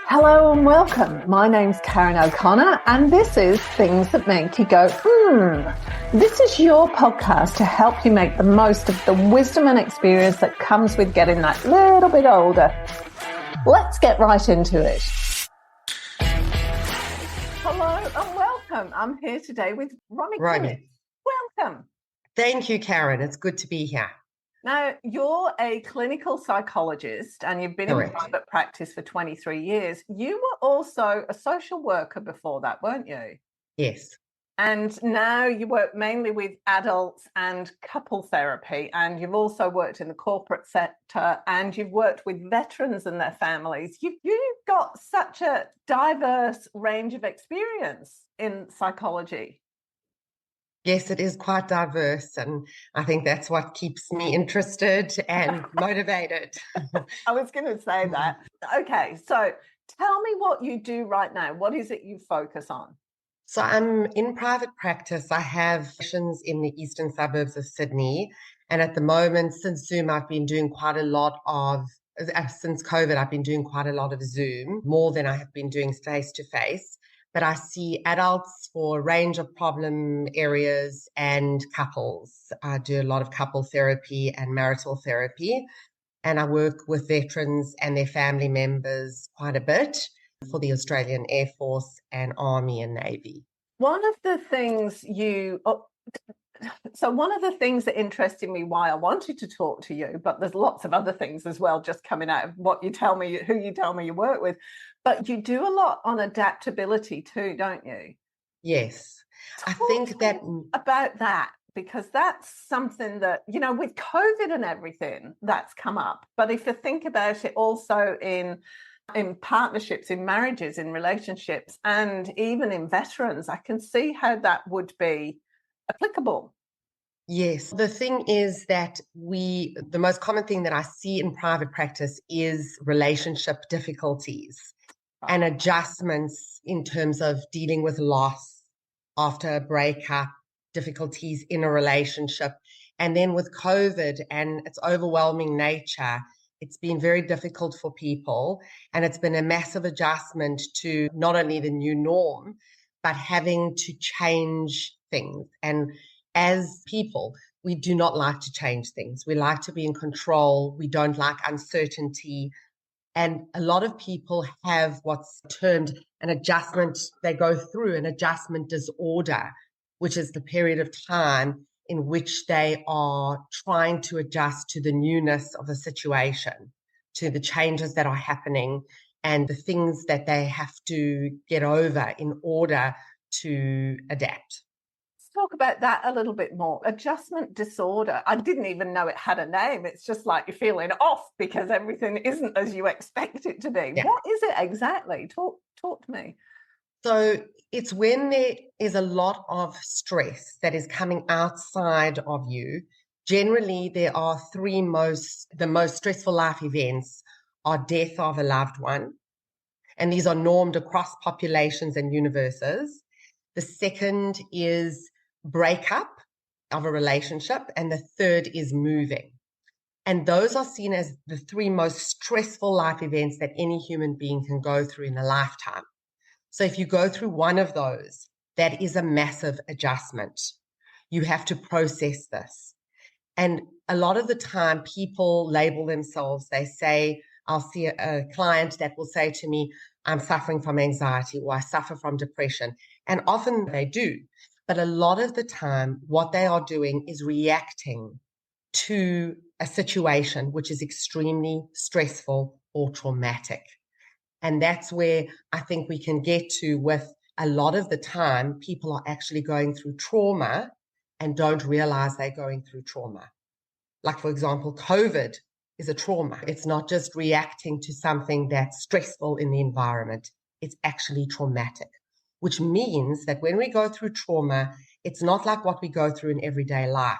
Hello and welcome. My name's Karen O'Connor and this is Things That Make You Go, This is your podcast to help you make the most of the wisdom and experience that comes with getting that little bit older. Let's get right into it. Hello and welcome. I'm here today with Romy Kunitz. Welcome. Thank you, Karen. It's good to be here. Now, you're a clinical psychologist and you've been Correct. in private practice for 23 years. You were also a social worker before that, weren't you? Yes. And now you work mainly with adults and couple therapy, and you've also worked in the corporate sector and you've worked with veterans and their families. You've got such a diverse range of experience in psychology. Yes, it is quite diverse, and I think that's what keeps me interested and motivated. I was going to say that. Okay, so tell me what you do right now. What is it you focus on? So I'm in private practice. I have sessions in the eastern suburbs of Sydney, and at the moment, since Zoom, I've been doing quite a lot of, since COVID, I've been doing quite a lot of Zoom, more than I have been doing face-to-face. But I see adults for a range of problem areas and couples. I do a lot of couple therapy and marital therapy, and I work with veterans and their family members quite a bit for the Australian Air Force and Army and Navy. One of the things that interested me why I wanted to talk to you, but there's lots of other things as well just coming out of what you tell me, who you tell me you work with, but you do a lot on adaptability too, don't you? Yes. Talk I think that about that, because that's something that, with COVID and everything that's come up. But if you think about it also in partnerships, in marriages, in relationships, and even in veterans, I can see how that would be applicable. Yes. The thing is that the most common thing that I see in private practice is relationship difficulties and adjustments in terms of dealing with loss after a breakup, difficulties in a relationship. And then with COVID and its overwhelming nature, it's been very difficult for people. And it's been a massive adjustment to not only the new norm, but having to change things. And as people, we do not like to change things. We like to be in control. We don't like uncertainty. And a lot of people have what's termed an adjustment. They go through an adjustment disorder, which is the period of time in which they are trying to adjust to the newness of the situation, to the changes that are happening and the things that they have to get over in order to adapt. Talk about that a little bit more. Adjustment disorder. I didn't even know it had a name. It's just like you're feeling off because everything isn't as you expect it to be. Yeah. What is it exactly? Talk to me. So it's when there is a lot of stress that is coming outside of you. Generally, there are the most stressful life events are death of a loved one. And these are normed across populations and universes. The second is breakup of a relationship, and the third is moving. And those are seen as the three most stressful life events that any human being can go through in a lifetime. So if you go through one of those, that is a massive adjustment. You have to process this. And a lot of the time people label themselves, they say, I'll see a client that will say to me, I'm suffering from anxiety or I suffer from depression. And often they do. But a lot of the time, what they are doing is reacting to a situation which is extremely stressful or traumatic. And that's where I think we can get to with a lot of the time, people are actually going through trauma and don't realize they're going through trauma. Like, for example, COVID is a trauma. It's not just reacting to something that's stressful in the environment. It's actually traumatic, which means that when we go through trauma, it's not like what we go through in everyday life.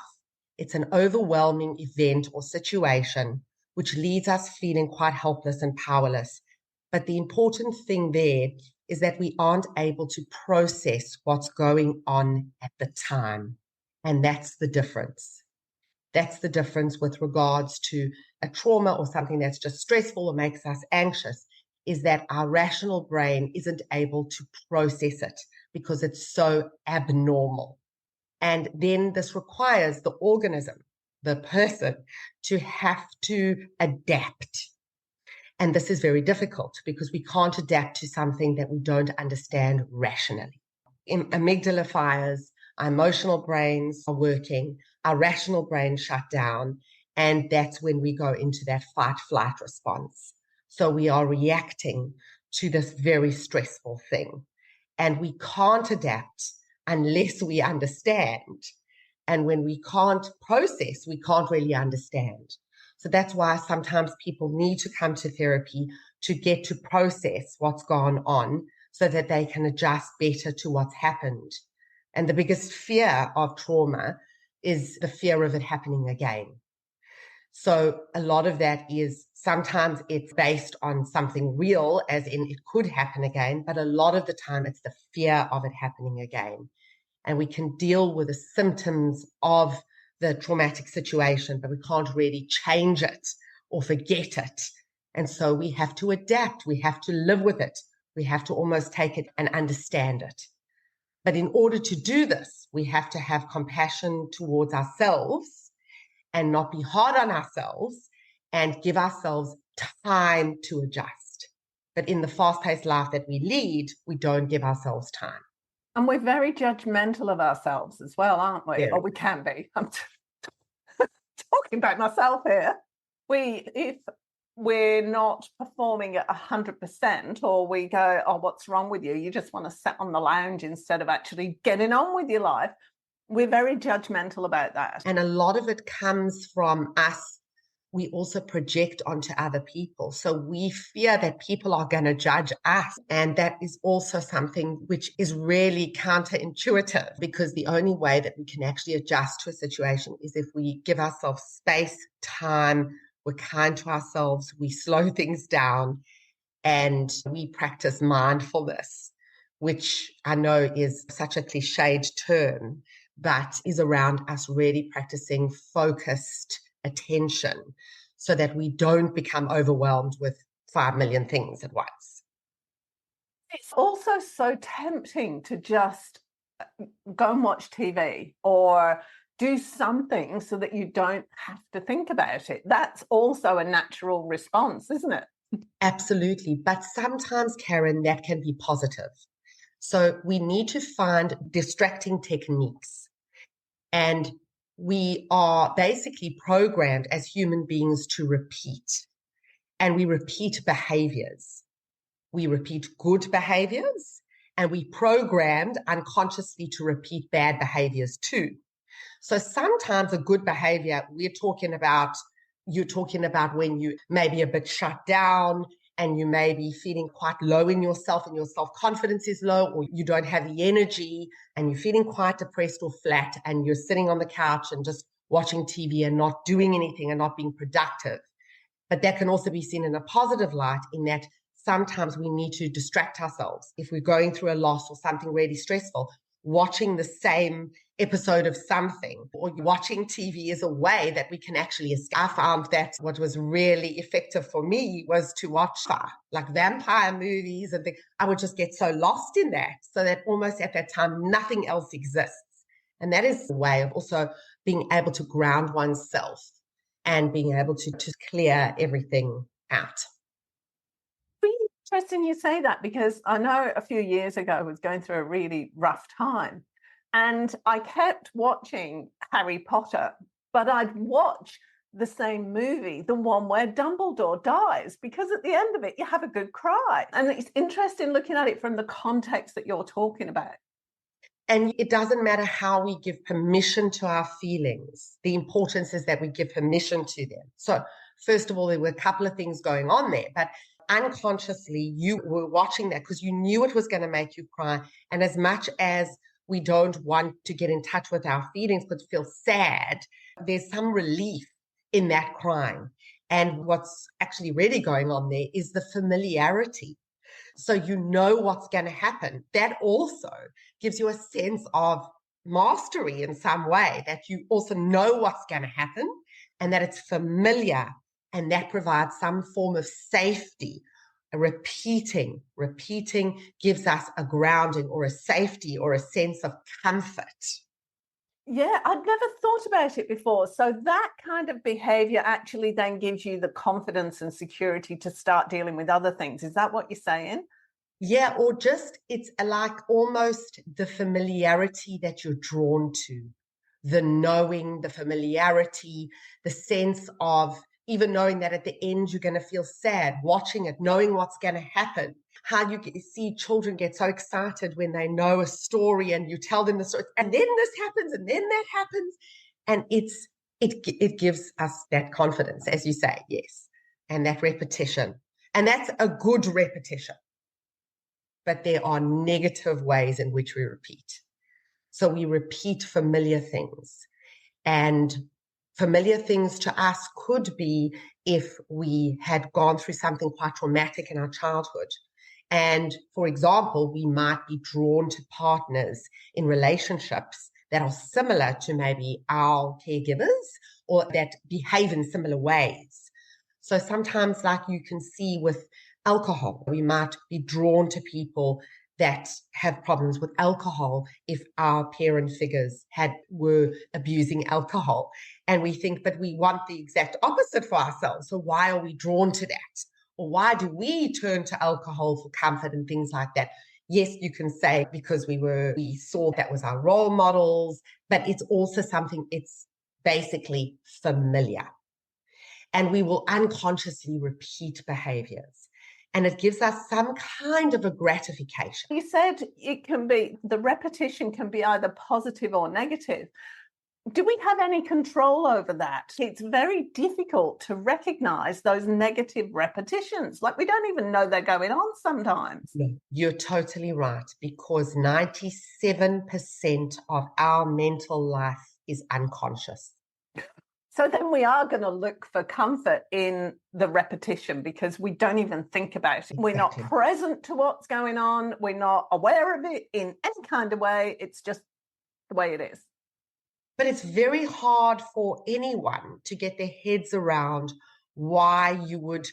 It's an overwhelming event or situation which leaves us feeling quite helpless and powerless. But the important thing there is that we aren't able to process what's going on at the time. And that's the difference. That's the difference with regards to a trauma or something that's just stressful or makes us anxious. is that our rational brain isn't able to process it because it's so abnormal. And then this requires the organism, the person, to have to adapt. And this is very difficult because we can't adapt to something that we don't understand rationally. Amygdala fires, our emotional brains are working, our rational brain shut down, and that's when we go into that fight-flight response. So we are reacting to this very stressful thing. And we can't adapt unless we understand. And when we can't process, we can't really understand. So that's why sometimes people need to come to therapy to get to process what's gone on so that they can adjust better to what's happened. And the biggest fear of trauma is the fear of it happening again. So a lot of that is sometimes it's based on something real, as in it could happen again, but a lot of the time it's the fear of it happening again. And we can deal with the symptoms of the traumatic situation, but we can't really change it or forget it. And so we have to adapt. We have to live with it. We have to almost take it and understand it. But in order to do this, we have to have compassion towards ourselves and not be hard on ourselves and give ourselves time to adjust. But in the fast-paced life that we lead, we don't give ourselves time. And we're very judgmental of ourselves as well, aren't we? Yeah. Or we can be. I'm talking about myself here. If we're not performing at 100%, or we go, oh, what's wrong with you? You just want to sit on the lounge instead of actually getting on with your life. We're very judgmental about that. And a lot of it comes from us. We also project onto other people. So we fear that people are going to judge us. And that is also something which is really counterintuitive, because the only way that we can actually adjust to a situation is if we give ourselves space, time, we're kind to ourselves, we slow things down, and we practice mindfulness, which I know is such a cliched term, but is around us really practicing focused attention so that we don't become overwhelmed with 5 million things at once. It's also so tempting to just go and watch TV or do something so that you don't have to think about it. That's also a natural response, isn't it? Absolutely. But sometimes, Karen, that can be positive. So we need to find distracting techniques. And we are basically programmed as human beings to repeat. And we repeat behaviors. We repeat good behaviors, and we programmed unconsciously to repeat bad behaviors too. So sometimes a good behavior, you're talking about when you may be a bit shut down and you may be feeling quite low in yourself and your self-confidence is low, or you don't have the energy and you're feeling quite depressed or flat and you're sitting on the couch and just watching TV and not doing anything and not being productive. But that can also be seen in a positive light, in that sometimes we need to distract ourselves. If we're going through a loss or something really stressful, watching the same episode of something or watching TV is a way that we can actually escape. I found that what was really effective for me was to watch like vampire movies and things. I would just get so lost in that, so that almost at that time, nothing else exists. And that is a way of also being able to ground oneself and being able to clear everything out. Really interesting you say that, because I know a few years ago I was going through a really rough time and I kept watching Harry Potter, but I'd watch the same movie, the one where Dumbledore dies, because at the end of it, you have a good cry. And it's interesting looking at it from the context that you're talking about. And it doesn't matter how we give permission to our feelings. The importance is that we give permission to them. So first of all, there were a couple of things going on there, but unconsciously you were watching that because you knew it was going to make you cry. And as much as we don't want to get in touch with our feelings but feel sad, there's some relief in that crying. And what's actually really going on there is the familiarity. So you know what's going to happen. That also gives you a sense of mastery in some way, that you also know what's going to happen and that it's familiar, and that provides some form of safety Repeating gives us a grounding or a safety or a sense of comfort. Yeah, I'd never thought about it before. So that kind of behavior actually then gives you the confidence and security to start dealing with other things. Is that what you're saying? Yeah, or just it's like almost the familiarity that you're drawn to, the knowing, the familiarity, the sense of even knowing that at the end you're going to feel sad, watching it, knowing what's going to happen. How you see children get so excited when they know a story and you tell them the story, and then this happens, and then that happens, and it gives us that confidence, as you say, yes, and that repetition, and that's a good repetition. But there are negative ways in which we repeat. So we repeat familiar things. And familiar things to us could be if we had gone through something quite traumatic in our childhood. And for example, we might be drawn to partners in relationships that are similar to maybe our caregivers or that behave in similar ways. So sometimes, like you can see with alcohol, we might be drawn to people that have problems with alcohol if our parent figures were abusing alcohol. And we think, but we want the exact opposite for ourselves. So why are we drawn to that? Or why do we turn to alcohol for comfort and things like that? Yes, you can say because we saw that was our role models, but it's also something, it's basically familiar. And we will unconsciously repeat behaviors. And it gives us some kind of a gratification. You said the repetition can be either positive or negative. Do we have any control over that? It's very difficult to recognize those negative repetitions. Like we don't even know they're going on sometimes. No, you're totally right, because 97% of our mental life is unconscious. So then we are going to look for comfort in the repetition because we don't even think about it. Exactly. We're not present to what's going on. We're not aware of it in any kind of way. It's just the way it is. But it's very hard for anyone to get their heads around why you would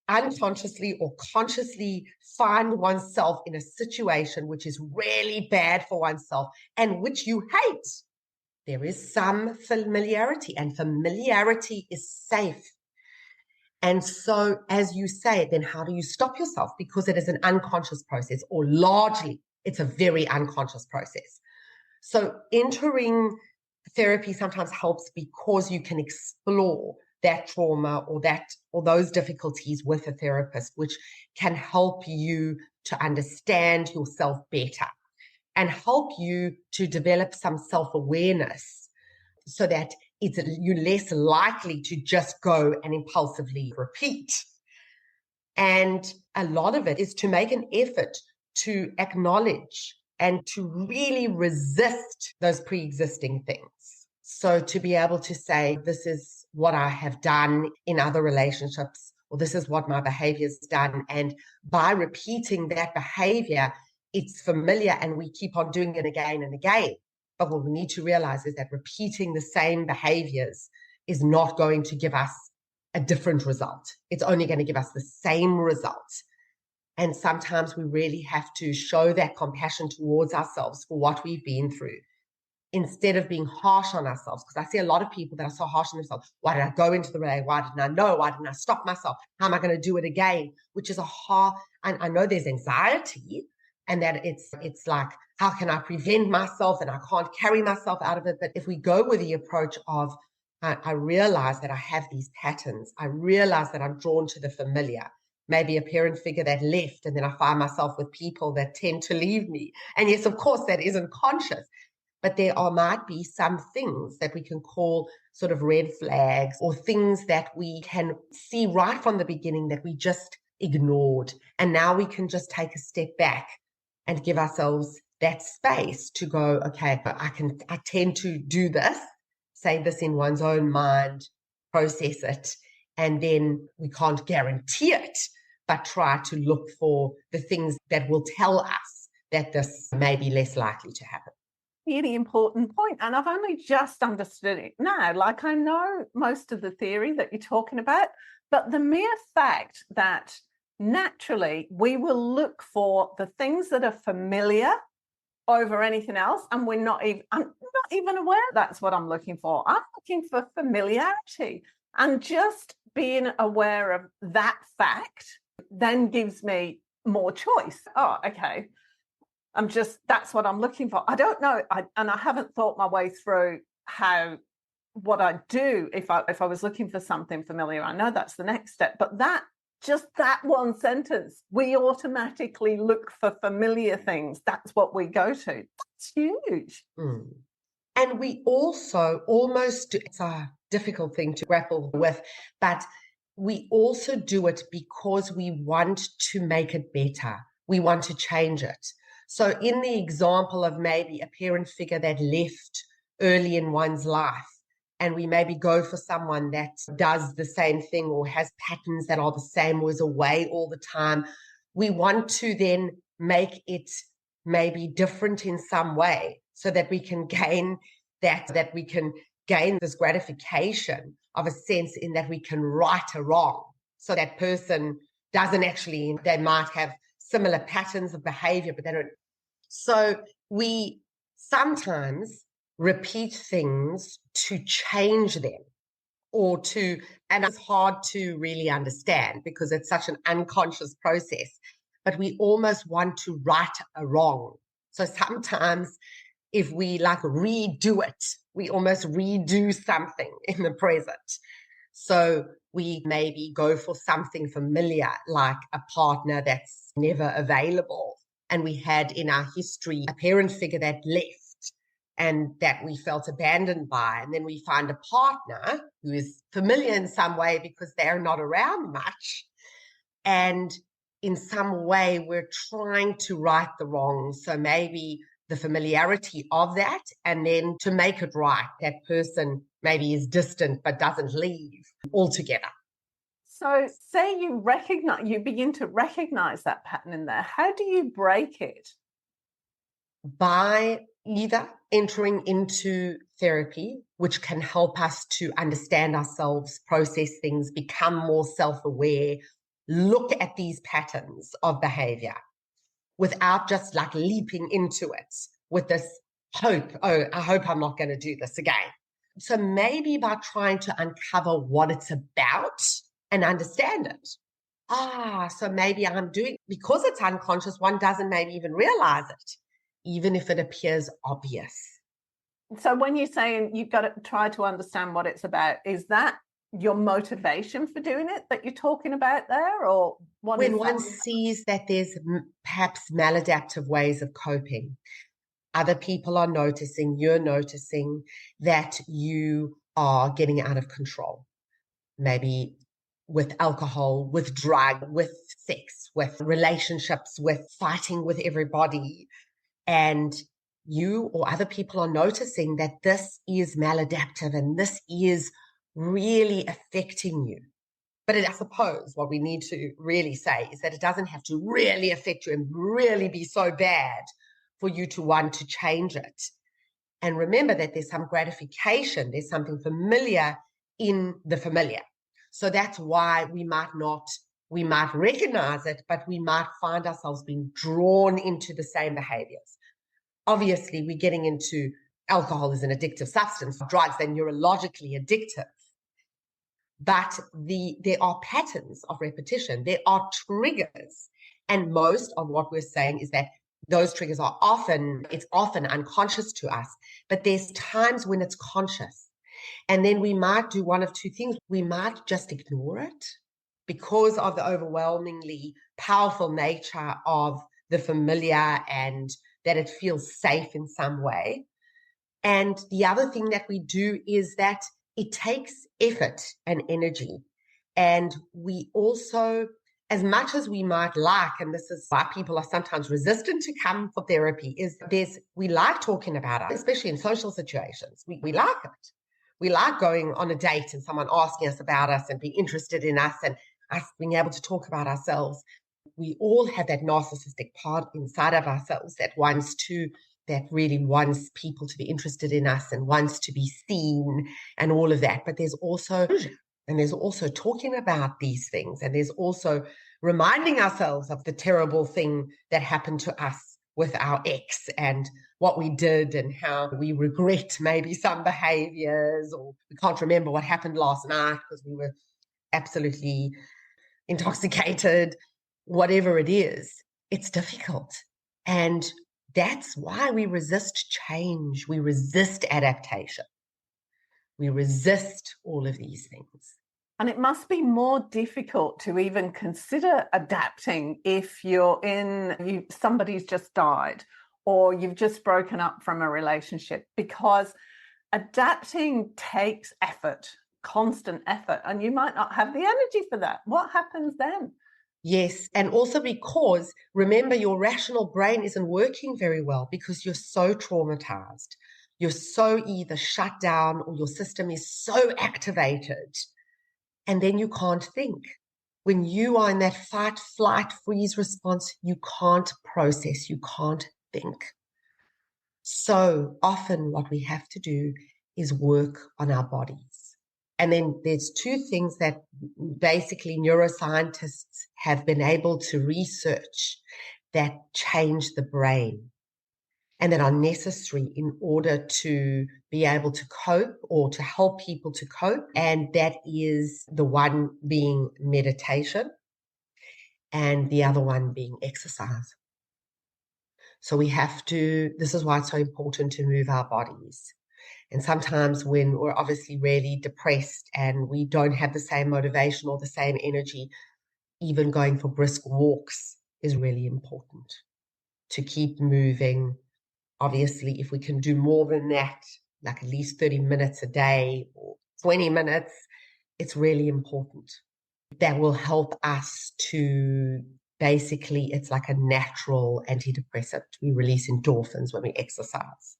unconsciously or consciously find oneself in a situation which is really bad for oneself and which you hate. There is some familiarity, and familiarity is safe. And so, as you say, then how do you stop yourself? Because it is an unconscious process, or largely it's a very unconscious process. So entering therapy sometimes helps because you can explore that trauma or those difficulties with a therapist, which can help you to understand yourself better and help you to develop some self-awareness so that you're less likely to just go and impulsively repeat. And a lot of it is to make an effort to acknowledge and to really resist those pre-existing things. So to be able to say, this is what I have done in other relationships, or this is what my behavior's done. And by repeating that behavior, it's familiar and we keep on doing it again and again. But what we need to realize is that repeating the same behaviors is not going to give us a different result. It's only going to give us the same result. And sometimes we really have to show that compassion towards ourselves for what we've been through, instead of being harsh on ourselves. Because I see a lot of people that are so harsh on themselves. Why did I go into the relationship? Why didn't I know? Why didn't I stop myself? How am I going to do it again? Which is and I know there's anxiety, and that it's like, how can I prevent myself, and I can't carry myself out of it. But if we go with the approach of, I realize that I have these patterns. I realize that I'm drawn to the familiar. Maybe a parent figure that left, and then I find myself with people that tend to leave me. And yes, of course, that isn't conscious. But there might be some things that we can call sort of red flags, or things that we can see right from the beginning that we just ignored. And now we can just take a step back and give ourselves that space to go, okay, I tend to do this, say this in one's own mind, process it, and then we can't guarantee it, but try to look for the things that will tell us that this may be less likely to happen. Really important point, and I've only just understood it now. Like, I know most of the theory that you're talking about, but the mere fact that naturally we will look for the things that are familiar over anything else, and I'm not even aware that's what I'm looking for. I'm looking for familiarity, and just being aware of that fact then gives me more choice. Oh, okay, that's what I'm looking for. I don't know, and I haven't thought my way through what I'd do if I was looking for something familiar. I know that's the next step, but just that one sentence, we automatically look for familiar things. That's what we go to. That's huge. Mm. And we also it's a difficult thing to grapple with, but we also do it because we want to make it better. We want to change it. So in the example of maybe a parent figure that left early in one's life, and we maybe go for someone that does the same thing or has patterns that are the same or is away all the time, we want to then make it maybe different in some way so that we can gain that we can gain this gratification of a sense in that we can right a wrong. So that person doesn't actually, they might have similar patterns of behavior, but they don't. So we sometimes repeat things to change them and it's hard to really understand because it's such an unconscious process, but we almost want to right a wrong. So sometimes if we redo it, we almost redo something in the present. So we maybe go for something familiar, like a partner that's never available. And we had in our history a parent figure that left and that we felt abandoned by. And then we find a partner who is familiar in some way because they're not around much. And in some way, we're trying to right the wrong. So maybe the familiarity of that, and then to make it right, that person maybe is distant but doesn't leave altogether. So say you begin to recognize that pattern in there. How do you break it? By either entering into therapy, which can help us to understand ourselves, process things, become more self-aware, look at these patterns of behavior without just leaping into it with this hope, oh, I hope I'm not going to do this again. So maybe by trying to uncover what it's about and understand it. So maybe I'm doing, because it's unconscious, one doesn't maybe even realize it, even if it appears obvious. So when you're saying you've got to try to understand what it's about, is that your motivation for doing it that you're talking about there? Or when one sees that there's perhaps maladaptive ways of coping, other people are noticing, you're noticing that you are getting out of control, maybe with alcohol, with drug, with sex, with relationships, with fighting with everybody. And you or other people are noticing that this is maladaptive and this is really affecting you. But I suppose what we need to really say is that it doesn't have to really affect you and really be so bad for you to want to change it. And remember that there's some gratification, there's something familiar in the familiar. So that's why we might recognize it, but we might find ourselves being drawn into the same behaviors. Obviously, we're getting into alcohol is an addictive substance, drugs, they're neurologically addictive. But there are patterns of repetition. There are triggers. And most of what we're saying is that those triggers are often unconscious to us. But there's times when it's conscious. And then we might do one of two things. We might just ignore it because of the overwhelmingly powerful nature of the familiar and that it feels safe in some way. And the other thing that we do is that it takes effort and energy. And we also, as much as we might like, and this is why people are sometimes resistant to come for therapy, we like talking about it, especially in social situations. We like it. We like going on a date and someone asking us about us and being interested in us and us being able to talk about ourselves. We all have that narcissistic part inside of ourselves that really wants people to be interested in us and wants to be seen and all of that. But there's also And there's also talking about these things. And there's also reminding ourselves of the terrible thing that happened to us with our ex and what we did and how we regret maybe some behaviors, or we can't remember what happened last night because we were absolutely intoxicated, whatever it is. It's difficult. And that's why we resist change. We resist adaptation. We resist all of these things. And it must be more difficult to even consider adapting if somebody's just died or you've just broken up from a relationship, because adapting takes effort, constant effort, and you might not have the energy for that. What happens then? Yes, and also because, remember, your rational brain isn't working very well because you're so traumatized. You're so either shut down or your system is so activated, and then you can't think. When you are in that fight, flight, freeze response, you can't process, you can't think. So often what we have to do is work on our bodies. And then there's two things that basically neuroscientists have been able to research that change the brain and that are necessary in order to be able to cope or to help people to cope. And that is the one being meditation and the other one being exercise. So we have to, this is why it's so important to move our bodies. And sometimes when we're obviously really depressed and we don't have the same motivation or the same energy, even going for brisk walks is really important to keep moving. Obviously, if we can do more than that, like at least 30 minutes a day or 20 minutes, it's really important. That will help us to basically, it's like a natural antidepressant. We release endorphins when we exercise.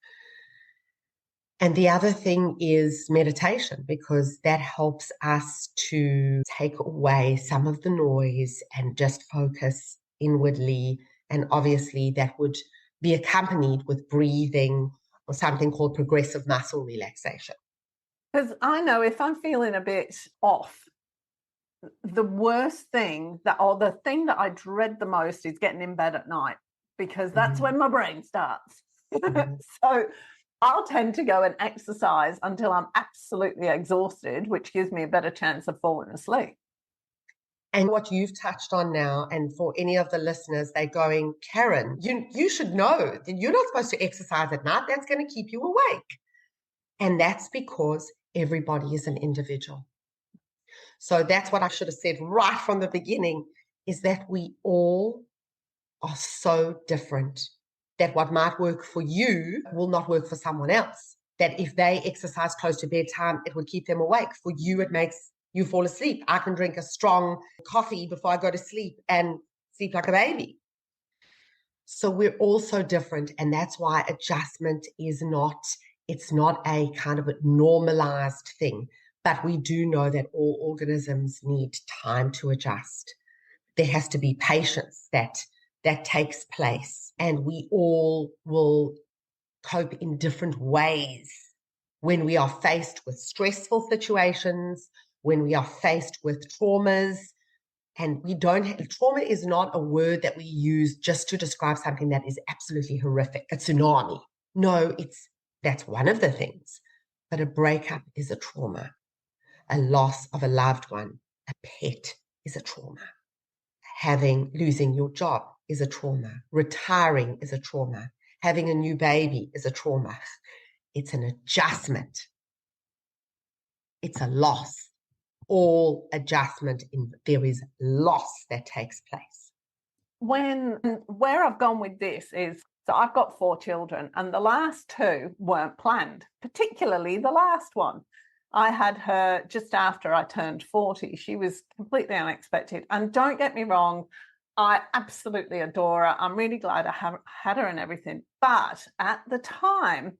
And the other thing is meditation, because that helps us to take away some of the noise and just focus inwardly. And obviously that would be accompanied with breathing or something called progressive muscle relaxation. Because I know if I'm feeling a bit off, the worst thing or the thing that I dread the most is getting in bed at night, because that's when my brain starts. So I'll tend to go and exercise until I'm absolutely exhausted, which gives me a better chance of falling asleep. And what you've touched on now, and for any of the listeners, they're going, Karen, you should know that you're not supposed to exercise at night. That's going to keep you awake. And that's because everybody is an individual. So that's what I should have said right from the beginning, is that we all are so different, that what might work for you will not work for someone else. That if they exercise close to bedtime, it would keep them awake. For you, it makes you fall asleep. I can drink a strong coffee before I go to sleep and sleep like a baby. So we're all so different. And that's why adjustment it's not a kind of a normalized thing. But we do know that all organisms need time to adjust. There has to be patience that takes place. And we all will cope in different ways when we are faced with stressful situations, when we are faced with traumas. And trauma is not a word that we use just to describe something that is absolutely horrific, a tsunami. No, that's one of the things. But a breakup is a trauma. A loss of a loved one, a pet is a trauma. Losing your job is a trauma. Retiring is a trauma. Having a new baby is a trauma. It's an adjustment. It's a loss. All adjustment, there is loss that takes place. Where I've gone with this is, so I've got 4 children, and the last 2 weren't planned, particularly the last one. I had her just after I turned 40. She was completely unexpected. And don't get me wrong, I absolutely adore her. I'm really glad I had her and everything. But at the time,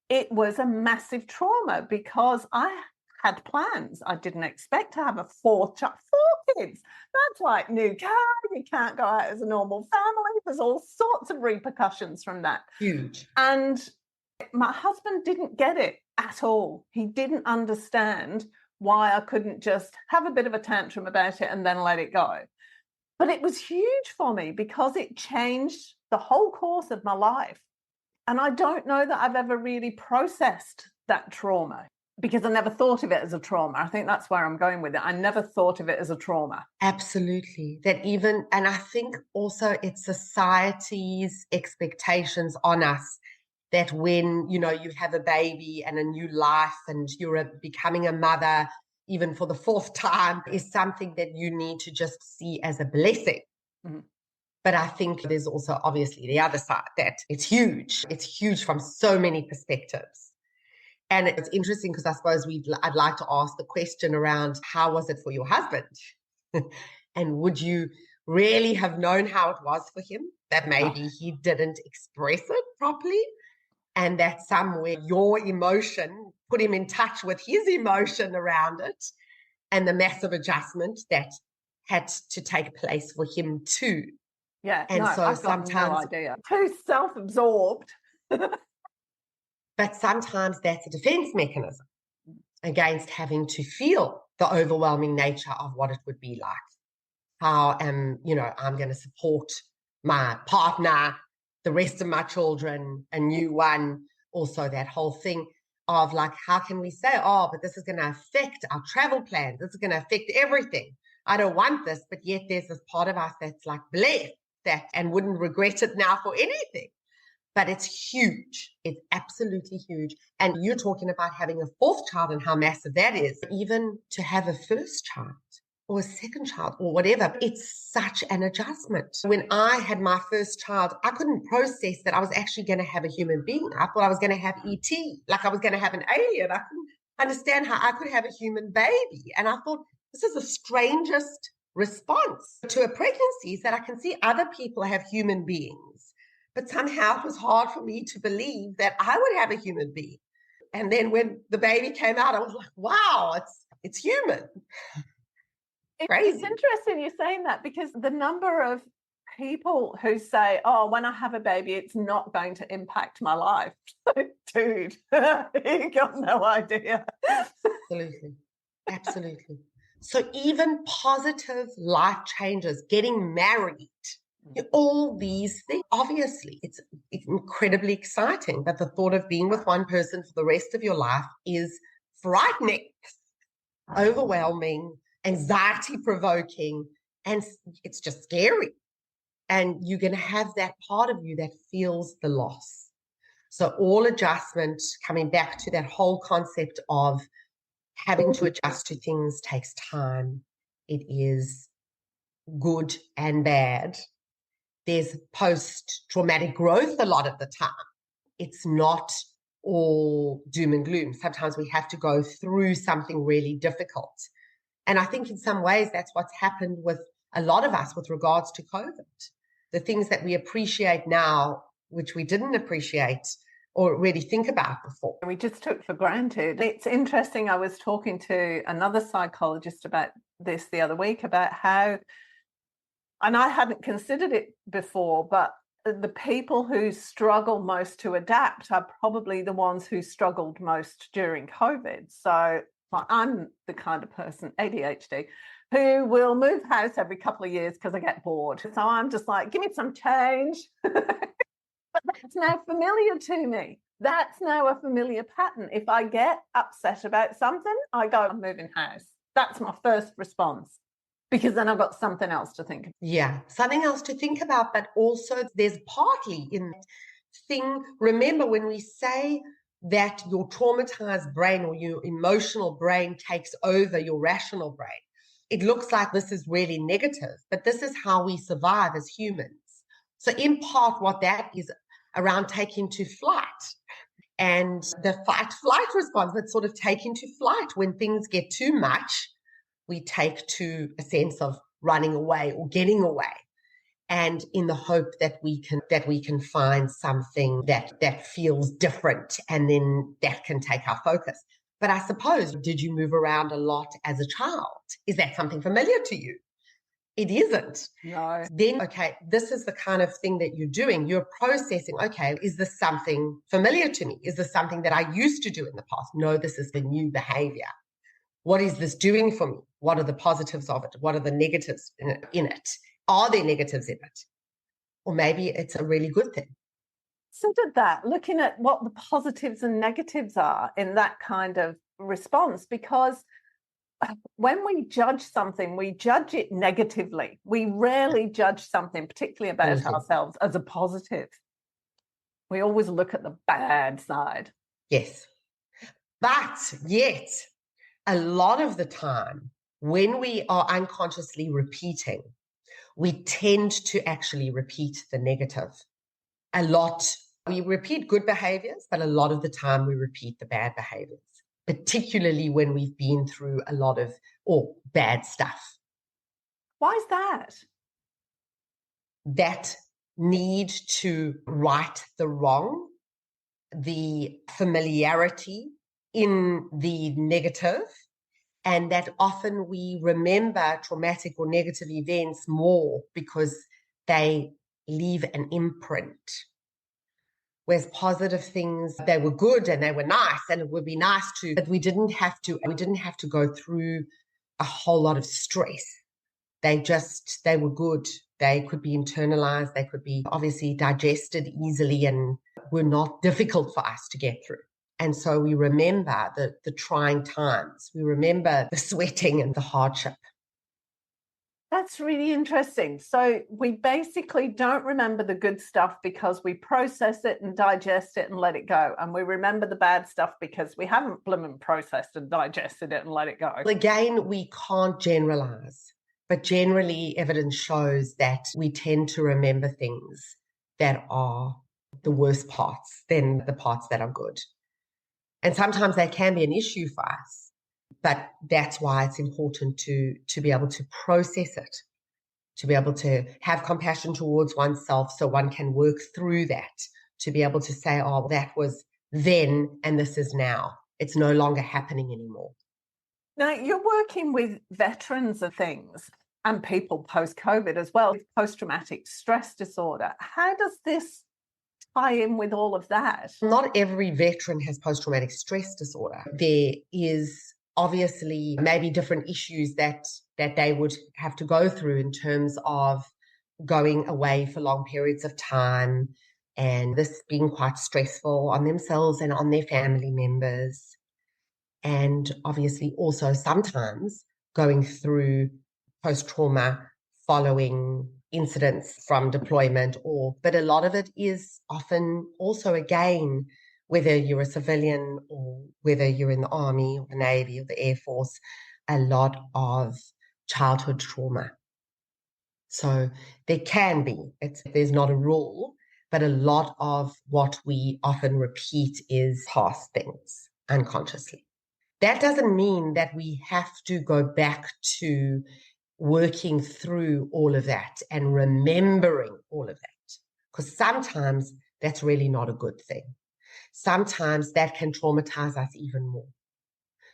it was a massive trauma because I had plans. I didn't expect to have 4 kids. That's like new car. You can't go out as a normal family. There's all sorts of repercussions from that. Huge. And my husband didn't get it at all. He didn't understand why I couldn't just have a bit of a tantrum about it and then let it go. But it was huge for me because it changed the whole course of my life. And I don't know that I've ever really processed that trauma because I never thought of it as a trauma. I think that's where I'm going with it. I never thought of it as a trauma. Absolutely. And I think also it's society's expectations on us that when, you have a baby and a new life and you're becoming a mother, even for the fourth time, is something that you need to just see as a blessing. Mm-hmm. But I think there's also obviously the other side that it's huge. It's huge from so many perspectives. And it's interesting because I suppose I'd like to ask the question around how was it for your husband? And would you really have known how it was for him? That maybe he didn't express it properly and that somewhere your emotion put him in touch with his emotion around it and the massive adjustment that had to take place for him too. Yeah, and so I've got no idea. Too self-absorbed. But sometimes that's a defense mechanism against having to feel the overwhelming nature of what it would be like. How I'm going to support my partner, the rest of my children, a new one. Also that whole thing of like, how can we say, oh, but this is going to affect our travel plans. This is going to affect everything. I don't want this, but yet there's this part of us that's like blessed that and wouldn't regret it now for anything. But it's huge. It's absolutely huge. And you're talking about having a fourth child and how massive that is. Even to have a first child or a second child or whatever, it's such an adjustment. When I had my first child, I couldn't process that I was actually going to have a human being. I thought I was going to have ET, like I was going to have an alien. I couldn't understand how I could have a human baby. And I thought, this is the strangest response to a pregnancy, is that I can see other people have human beings. But somehow it was hard for me to believe that I would have a human being. And then when the baby came out, I was like, wow, it's human. Crazy. It's interesting you're saying that because the number of people who say, oh, when I have a baby, it's not going to impact my life. Dude, you got no idea. Absolutely. Absolutely. So even positive life changes, getting married, all these things, obviously, it's incredibly exciting. But the thought of being with one person for the rest of your life is frightening, overwhelming, anxiety-provoking, and it's just scary. And you're going to have that part of you that feels the loss. So all adjustment, coming back to that whole concept of having to adjust to things takes time. It is good and bad. There's post-traumatic growth a lot of the time. It's not all doom and gloom. Sometimes we have to go through something really difficult. And I think in some ways that's what's happened with a lot of us with regards to COVID. The things that we appreciate now, which we didn't appreciate or really think about before. We just took for granted. It's interesting. I was talking to another psychologist about this the other week, about how, and I hadn't considered it before, but the people who struggle most to adapt are probably the ones who struggled most during COVID. So I'm the kind of person, ADHD, who will move house every couple of years because I get bored. So I'm just like, give me some change. But that's now familiar to me. That's now a familiar pattern. If I get upset about something, I go, I'm moving house. That's my first response, because then I've got something else to think about. Yeah, something else to think about, but also there's partly in that thing. Remember, when we say that your traumatized brain or your emotional brain takes over your rational brain, it looks like this is really negative, but this is how we survive as humans. So in part, what that is around taking to flight and the fight-flight response, but sort of taking to flight when things get too much, we take to a sense of running away or getting away, and in the hope that we can find something that feels different, and then that can take our focus. But I suppose, did you move around a lot as a child? Is that something familiar to you? It isn't. No. Then, okay, this is the kind of thing that you're doing. You're processing, okay, is this something familiar to me? Is this something that I used to do in the past? No, this is the new behavior. What is this doing for me? What are the positives of it? What are the negatives in it? Are there negatives in it? Or maybe it's a really good thing. Considered that, looking at what the positives and negatives are in that kind of response, because when we judge something, we judge it negatively. We rarely judge something, particularly about ourselves, as a positive. We always look at the bad side. Yes. But yet, a lot of the time, when we are unconsciously repeating, we tend to actually repeat the negative. A lot, we repeat good behaviors, but a lot of the time we repeat the bad behaviors, particularly when we've been through a lot of bad stuff. Why is that? That need to right the wrong, the familiarity in the negative, and that often we remember traumatic or negative events more because they leave an imprint. Whereas positive things, they were good and they were nice, and it would be nice to, but we didn't have to go through a whole lot of stress. They were good. They could be internalized. They could be obviously digested easily and were not difficult for us to get through. And so we remember the trying times. We remember the sweating and the hardship. That's really interesting. So we basically don't remember the good stuff because we process it and digest it and let it go. And we remember the bad stuff because we haven't blooming processed and digested it and let it go. Again, we can't generalize, but generally evidence shows that we tend to remember things that are the worst parts than the parts that are good. And sometimes that can be an issue for us. But that's why it's important to be able to process it, to be able to have compassion towards oneself so one can work through that, to be able to say, oh, that was then and this is now. It's no longer happening anymore. Now, you're working with veterans of things and people post-COVID as well, with post-traumatic stress disorder. How does this tie in with all of that? Not every veteran has post-traumatic stress disorder. There is obviously maybe different issues that they would have to go through in terms of going away for long periods of time and this being quite stressful on themselves and on their family members. And obviously also sometimes going through post-trauma following incidents from deployment, but a lot of it is often also, again, whether you're a civilian or whether you're in the Army or the Navy or the Air Force, a lot of childhood trauma. So there can be, there's not a rule, but a lot of what we often repeat is past things unconsciously. That doesn't mean that we have to go back to working through all of that and remembering all of that, because sometimes that's really not a good thing. Sometimes that can traumatize us even more.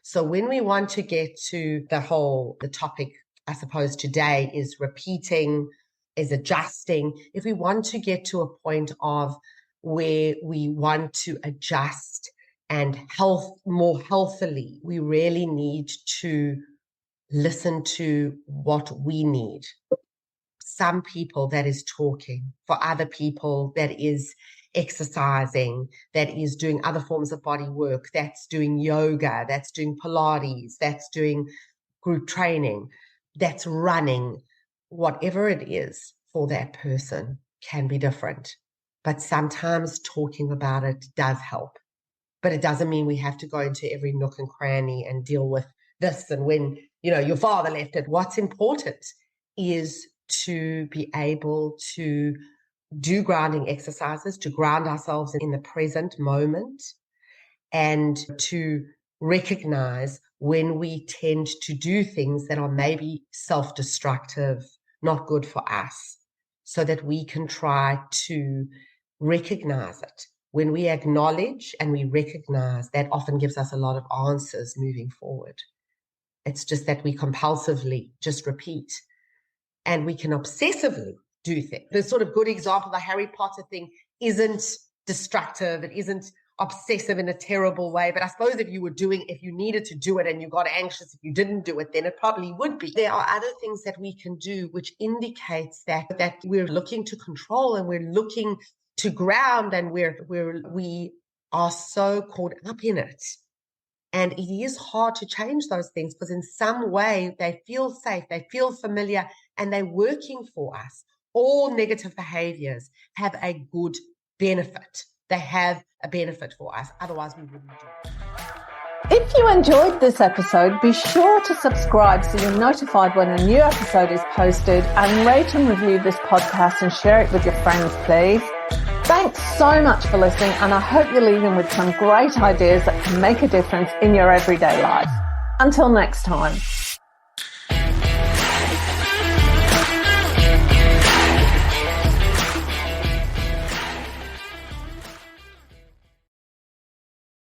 So when we want to get to the topic, I suppose today is repeating, is adjusting. If we want to get to a point of where we want to adjust and more healthily, we really need to listen to what we need. Some people that is talking, for other people that is exercising, that is doing other forms of body work, that's doing yoga, that's doing Pilates, that's doing group training, that's running. Whatever it is for that person can be different. But sometimes talking about it does help. But it doesn't mean we have to go into every nook and cranny and deal with this and when, your father left it. What's important is to be able to do grounding exercises, to ground ourselves in the present moment and to recognize when we tend to do things that are maybe self-destructive, not good for us, so that we can try to recognize it. When we acknowledge and we recognize, that often gives us a lot of answers moving forward. It's just that we compulsively just repeat, and we can obsessively do things. The sort of good example, the Harry Potter thing, isn't destructive. It isn't obsessive in a terrible way, but I suppose if you needed to do it and you got anxious if you didn't do it, then it probably would be. There are other things that we can do which indicates that we're looking to control and we're looking to ground, and we are so caught up in it. And it is hard to change those things because in some way they feel safe, they feel familiar, and they're working for us. All negative behaviors have a good benefit. They have a benefit for us. Otherwise, we wouldn't do it. If you enjoyed this episode, be sure to subscribe so you're notified when a new episode is posted, and rate and review this podcast and share it with your friends, please. Thanks so much for listening, and I hope you're leaving with some great ideas that can make a difference in your everyday life. Until next time.